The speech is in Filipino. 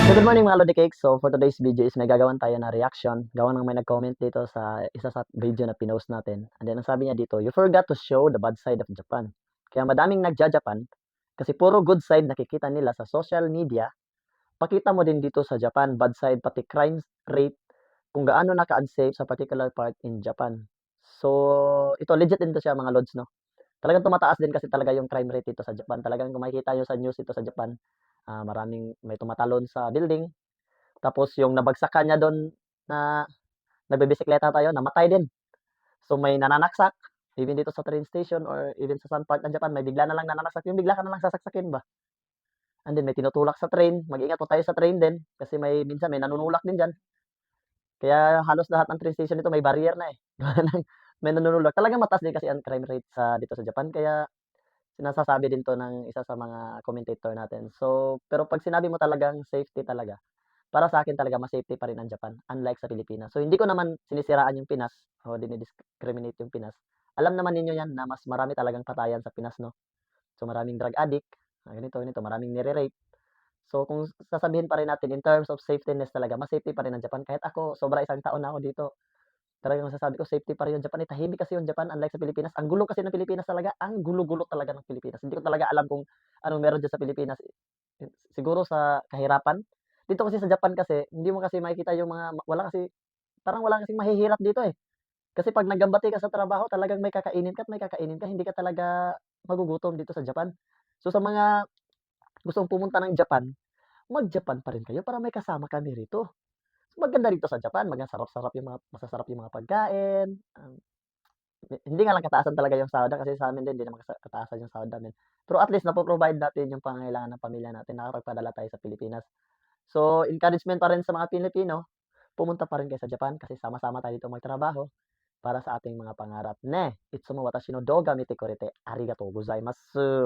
So, good morning mga Lodi Cakes. So, for today's video is may gagawin tayo na reaction. Gawa ng may nag-comment dito sa isa sa video na pinost natin. And then, ang sabi niya dito, you forgot to show the bad side of Japan. Kaya madaming nagja-Japan kasi puro good side nakikita nila sa social media. Pakita mo din dito sa Japan, bad side, pati crime rate, kung gaano naka-unsafe sa particular part in Japan. So, ito legit din to siya mga Lods, no? Talagang tumataas din kasi talaga yung crime rate dito sa Japan. Talagang kung makikita nyo sa news dito sa Japan, maraming may tumatalon sa building. Tapos yung nabagsakan niya do'n na nagbebisikleta tayo, namatay din. So may nananaksak, even dito sa train station or even sa some part ng Japan, may bigla na lang nananaksak, yung bigla ka na lang sasaksakin ba. And then may tinutulak sa train, mag-ingat po tayo sa train din kasi may minsan may nanunulak din diyan. Kaya halos lahat ng train station dito may barrier na, eh. May nanunulak. Talagang mataas din kasi ang crime rate dito sa Japan kaya sinasasabi din 'to ng isa sa mga commentator natin. So, pero 'pag sinabi mo talagang safety talaga, para sa akin talaga mas safety pa rin ang Japan, unlike sa Pilipinas. So, hindi ko naman sinisiraan yung Pinas o dini-discriminate yung Pinas. Alam naman ninyo 'yan na mas marami talagang patayan sa Pinas, 'no? So, maraming drug addict, ganito, ganito, maraming nire-rape. So, kung sasabihin pa rin natin in terms of safetyness talaga, mas safety pa rin ang Japan. Kahit ako, sobra isang taon na ako dito, talagang masasabi ko safety pa rin yung Japan, eh, tahimik kasi yung Japan unlike sa Pilipinas. Ang gulo kasi ng Pilipinas talaga, ang gulo-gulo talaga ng Pilipinas. Hindi ko talaga alam kung anong meron diyan sa Pilipinas. Siguro sa kahirapan. Dito kasi sa Japan kasi, hindi mo kasi makikita yung mga wala kasi parang wala kasing mahihirap dito, eh. Kasi 'pag nag-ambati ka sa trabaho talagang may kakainin ka at may kakainin ka, hindi ka talaga magugutom dito sa Japan. So, sa mga gustong pumunta ng Japan, mag-Japan pa rin kayo para may kasama kami rito. Maganda rito sa Japan, masasarap yung mga pagkain, hindi nga lang kataasan talaga yung sahod kasi sa'min din, hindi naman kataasan yung sahod namin. Pero at least napo-provide natin yung pangangailangan ng pamilya natin, nakakapagpadala tayo sa Pilipinas. So, encouragement pa rin sa mga Pilipino, pumunta pa rin kayo sa Japan kasi sama-sama tayo dito magtrabaho para sa ating mga pangarap. Ne, itsumo watashi no douga mite kurete arigatou gozaimasu.